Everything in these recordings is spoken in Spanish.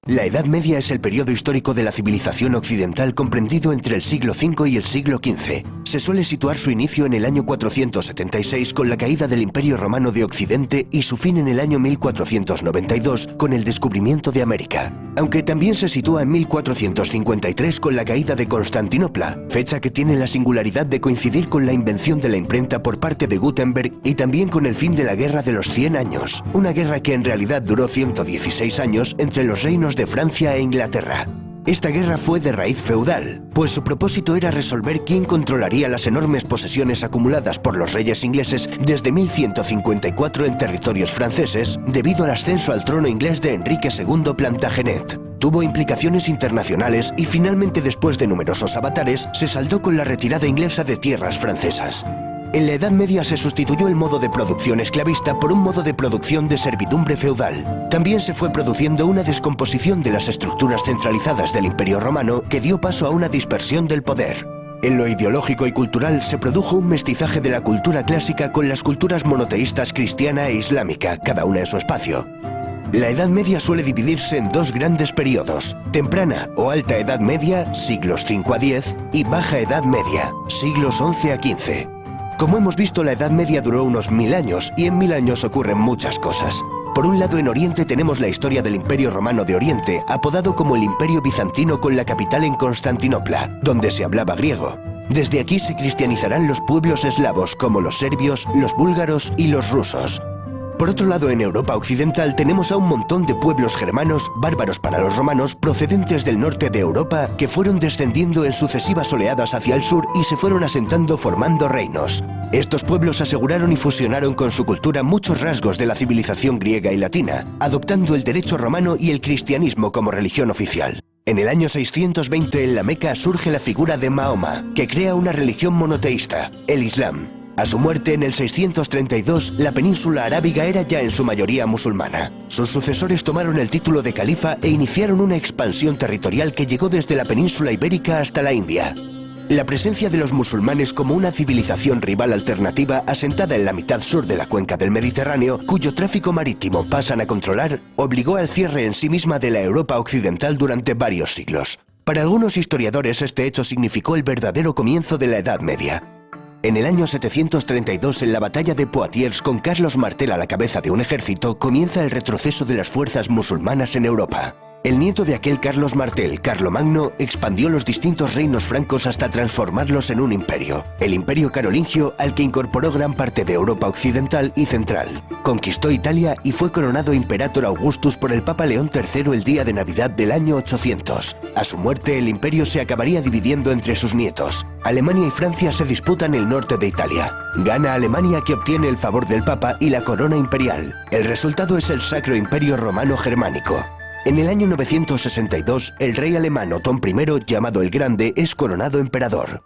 La Edad Media es el periodo histórico de la civilización occidental comprendido entre el siglo V y el siglo XV. Se suele situar su inicio en el año 476 con la caída del Imperio Romano de Occidente y su fin en el año 1492 con el descubrimiento de América. Aunque también se sitúa en 1453 con la caída de Constantinopla, fecha que tiene la singularidad de coincidir con la invención de la imprenta por parte de Gutenberg y también con el fin de la Guerra de los 100 años, una guerra que en realidad duró 116 años entre los reinos de Francia e Inglaterra. Esta guerra fue de raíz feudal, pues su propósito era resolver quién controlaría las enormes posesiones acumuladas por los reyes ingleses desde 1154 en territorios franceses, debido al ascenso al trono inglés de Enrique II Plantagenet. Tuvo implicaciones internacionales y finalmente, después de numerosos avatares, se saldó con la retirada inglesa de tierras francesas. En la Edad Media se sustituyó el modo de producción esclavista por un modo de producción de servidumbre feudal. También se fue produciendo una descomposición de las estructuras centralizadas del Imperio Romano que dio paso a una dispersión del poder. En lo ideológico y cultural se produjo un mestizaje de la cultura clásica con las culturas monoteístas cristiana e islámica, cada una en su espacio. La Edad Media suele dividirse en dos grandes periodos: temprana o alta Edad Media, siglos V a X, y baja Edad Media, siglos XI a XV. Como hemos visto, la Edad Media duró unos 1000 años y en 1000 años ocurren muchas cosas. Por un lado, en Oriente tenemos la historia del Imperio Romano de Oriente, apodado como el Imperio Bizantino, con la capital en Constantinopla, donde se hablaba griego. Desde aquí se cristianizarán los pueblos eslavos como los serbios, los búlgaros y los rusos. Por otro lado, en Europa occidental tenemos a un montón de pueblos germanos, bárbaros para los romanos, procedentes del norte de Europa, que fueron descendiendo en sucesivas oleadas hacia el sur y se fueron asentando formando reinos. Estos pueblos aseguraron y fusionaron con su cultura muchos rasgos de la civilización griega y latina, adoptando el derecho romano y el cristianismo como religión oficial. En el año 620 en la Meca surge la figura de Mahoma, que crea una religión monoteísta, el Islam. A su muerte en el 632, la península arábiga era ya en su mayoría musulmana. Sus sucesores tomaron el título de califa e iniciaron una expansión territorial que llegó desde la península ibérica hasta la India. La presencia de los musulmanes como una civilización rival alternativa asentada en la mitad sur de la cuenca del Mediterráneo, cuyo tráfico marítimo pasan a controlar, obligó al cierre en sí misma de la Europa occidental durante varios siglos. Para algunos historiadores, este hecho significó el verdadero comienzo de la Edad Media. En el año 732, en la batalla de Poitiers, con Carlos Martel a la cabeza de un ejército, comienza el retroceso de las fuerzas musulmanas en Europa. El nieto de aquel Carlos Martel, Carlomagno, expandió los distintos reinos francos hasta transformarlos en un imperio, el Imperio Carolingio, al que incorporó gran parte de Europa occidental y central. Conquistó Italia y fue coronado Imperator Augustus por el Papa León III el día de Navidad del año 800. A su muerte, el imperio se acabaría dividiendo entre sus nietos. Alemania y Francia se disputan el norte de Italia. Gana Alemania, que obtiene el favor del Papa y la corona imperial. El resultado es el Sacro Imperio Romano Germánico. En el año 962, el rey alemán Otón I, llamado el Grande, es coronado emperador.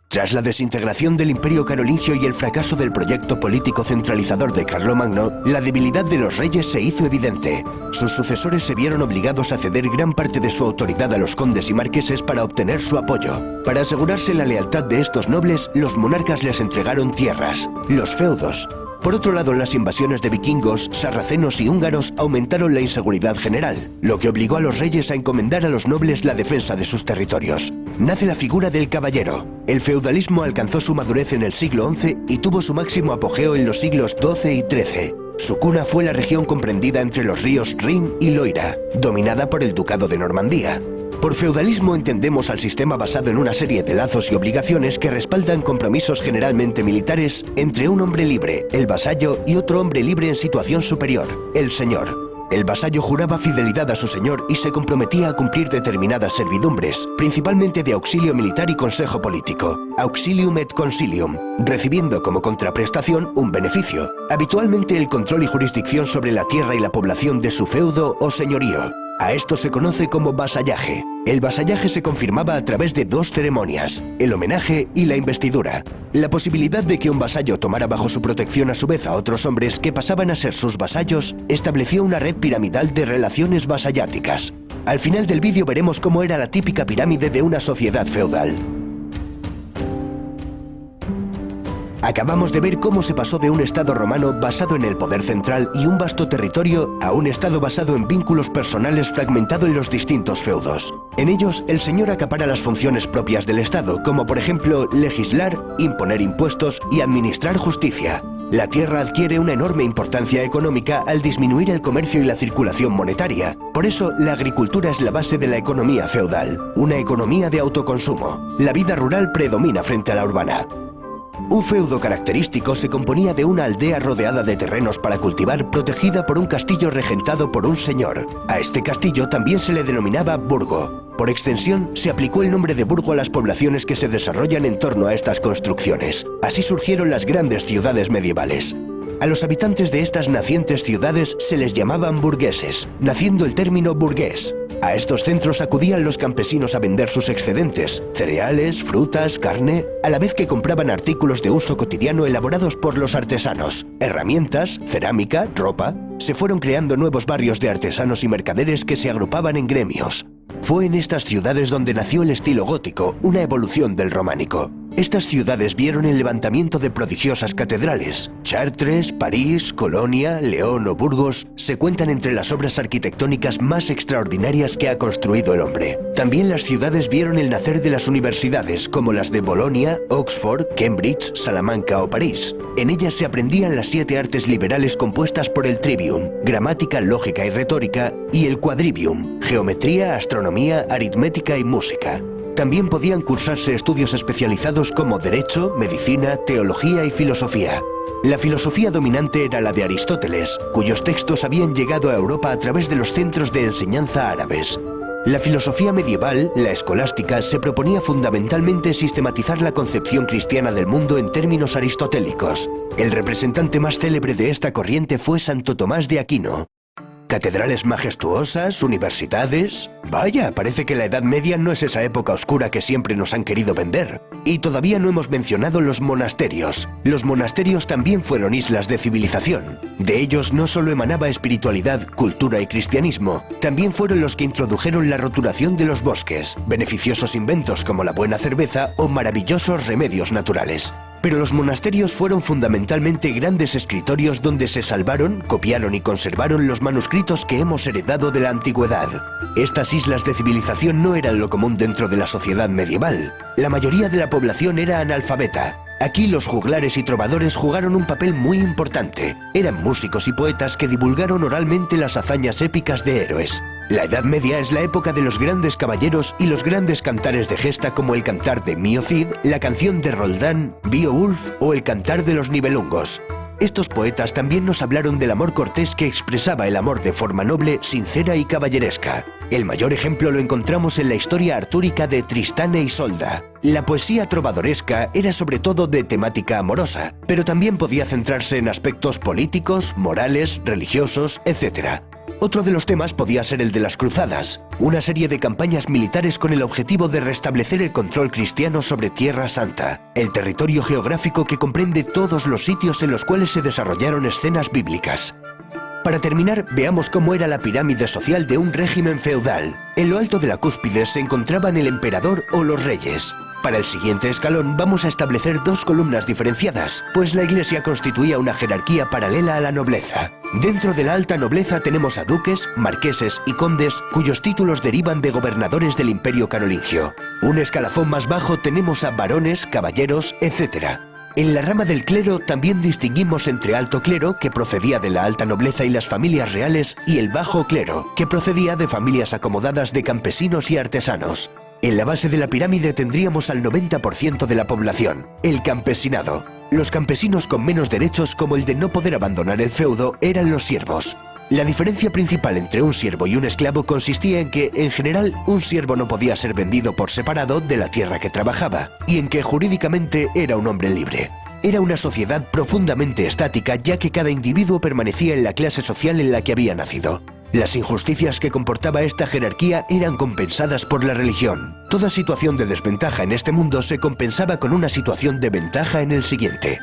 Tras la desintegración del Imperio Carolingio y el fracaso del proyecto político centralizador de Carlomagno, la debilidad de los reyes se hizo evidente. Sus sucesores se vieron obligados a ceder gran parte de su autoridad a los condes y marqueses para obtener su apoyo. Para asegurarse la lealtad de estos nobles, los monarcas les entregaron tierras, los feudos. Por otro lado, las invasiones de vikingos, sarracenos y húngaros aumentaron la inseguridad general, lo que obligó a los reyes a encomendar a los nobles la defensa de sus territorios. Nace la figura del caballero. El feudalismo alcanzó su madurez en el siglo XI y tuvo su máximo apogeo en los siglos XII y XIII. Su cuna fue la región comprendida entre los ríos Rin y Loira, dominada por el Ducado de Normandía. Por feudalismo entendemos al sistema basado en una serie de lazos y obligaciones que respaldan compromisos generalmente militares entre un hombre libre, el vasallo, y otro hombre libre en situación superior, el señor. El vasallo juraba fidelidad a su señor y se comprometía a cumplir determinadas servidumbres, principalmente de auxilio militar y consejo político, auxilium et consilium, recibiendo como contraprestación un beneficio, habitualmente el control y jurisdicción sobre la tierra y la población de su feudo o señorío. A esto se conoce como vasallaje. El vasallaje se confirmaba a través de dos ceremonias, el homenaje y la investidura. La posibilidad de que un vasallo tomara bajo su protección a su vez a otros hombres que pasaban a ser sus vasallos estableció una red piramidal de relaciones vasalláticas. Al final del vídeo veremos cómo era la típica pirámide de una sociedad feudal. Acabamos de ver cómo se pasó de un Estado romano basado en el poder central y un vasto territorio a un Estado basado en vínculos personales fragmentado en los distintos feudos. En ellos, el señor acapara las funciones propias del Estado, como por ejemplo legislar, imponer impuestos y administrar justicia. La tierra adquiere una enorme importancia económica al disminuir el comercio y la circulación monetaria. Por eso, la agricultura es la base de la economía feudal, una economía de autoconsumo. La vida rural predomina frente a la urbana. Un feudo característico se componía de una aldea rodeada de terrenos para cultivar, protegida por un castillo regentado por un señor. A este castillo también se le denominaba burgo. Por extensión, se aplicó el nombre de burgo a las poblaciones que se desarrollan en torno a estas construcciones. Así surgieron las grandes ciudades medievales. A los habitantes de estas nacientes ciudades se les llamaban burgueses, naciendo el término burgués. A estos centros acudían los campesinos a vender sus excedentes, cereales, frutas, carne, a la vez que compraban artículos de uso cotidiano elaborados por los artesanos, herramientas, cerámica, ropa. Se fueron creando nuevos barrios de artesanos y mercaderes que se agrupaban en gremios. Fue en estas ciudades donde nació el estilo gótico, una evolución del románico. Estas ciudades vieron el levantamiento de prodigiosas catedrales. Chartres, París, Colonia, León o Burgos se cuentan entre las obras arquitectónicas más extraordinarias que ha construido el hombre. También las ciudades vieron el nacer de las universidades, como las de Bolonia, Oxford, Cambridge, Salamanca o París. En ellas se aprendían las 7 artes liberales compuestas por el trivium, gramática, lógica y retórica, y el quadrivium, geometría, astronomía, aritmética y música. También podían cursarse estudios especializados como Derecho, Medicina, Teología y Filosofía. La filosofía dominante era la de Aristóteles, cuyos textos habían llegado a Europa a través de los centros de enseñanza árabes. La filosofía medieval, la escolástica, se proponía fundamentalmente sistematizar la concepción cristiana del mundo en términos aristotélicos. El representante más célebre de esta corriente fue Santo Tomás de Aquino. Catedrales majestuosas, universidades... Vaya, parece que la Edad Media no es esa época oscura que siempre nos han querido vender. Y todavía no hemos mencionado los monasterios. Los monasterios también fueron islas de civilización. De ellos no solo emanaba espiritualidad, cultura y cristianismo, también fueron los que introdujeron la roturación de los bosques, beneficiosos inventos como la buena cerveza o maravillosos remedios naturales. Pero los monasterios fueron fundamentalmente grandes escritorios donde se salvaron, copiaron y conservaron los manuscritos que hemos heredado de la antigüedad. Estas islas de civilización no eran lo común dentro de la sociedad medieval. La mayoría de la población era analfabeta. Aquí los juglares y trovadores jugaron un papel muy importante. Eran músicos y poetas que divulgaron oralmente las hazañas épicas de héroes. La Edad Media es la época de los grandes caballeros y los grandes cantares de gesta como el cantar de Mio Cid, la canción de Roldán, Beowulf o el cantar de los Nibelungos. Estos poetas también nos hablaron del amor cortés que expresaba el amor de forma noble, sincera y caballeresca. El mayor ejemplo lo encontramos en la historia artúrica de Tristán e Isolda. La poesía trovadoresca era sobre todo de temática amorosa, pero también podía centrarse en aspectos políticos, morales, religiosos, etc. Otro de los temas podía ser el de las cruzadas, una serie de campañas militares con el objetivo de restablecer el control cristiano sobre Tierra Santa, el territorio geográfico que comprende todos los sitios en los cuales se desarrollaron escenas bíblicas. Para terminar, veamos cómo era la pirámide social de un régimen feudal. En lo alto de la cúspide se encontraban el emperador o los reyes. Para el siguiente escalón vamos a establecer 2 columnas diferenciadas, pues la Iglesia constituía una jerarquía paralela a la nobleza. Dentro de la alta nobleza tenemos a duques, marqueses y condes cuyos títulos derivan de gobernadores del Imperio Carolingio. Un escalafón más bajo tenemos a varones, caballeros, etc. En la rama del clero también distinguimos entre alto clero, que procedía de la alta nobleza y las familias reales, y el bajo clero, que procedía de familias acomodadas de campesinos y artesanos. En la base de la pirámide tendríamos al 90% de la población, el campesinado. Los campesinos con menos derechos, como el de no poder abandonar el feudo, eran los siervos. La diferencia principal entre un siervo y un esclavo consistía en que, en general, un siervo no podía ser vendido por separado de la tierra que trabajaba, y en que jurídicamente era un hombre libre. Era una sociedad profundamente estática, ya que cada individuo permanecía en la clase social en la que había nacido. Las injusticias que comportaba esta jerarquía eran compensadas por la religión. Toda situación de desventaja en este mundo se compensaba con una situación de ventaja en el siguiente.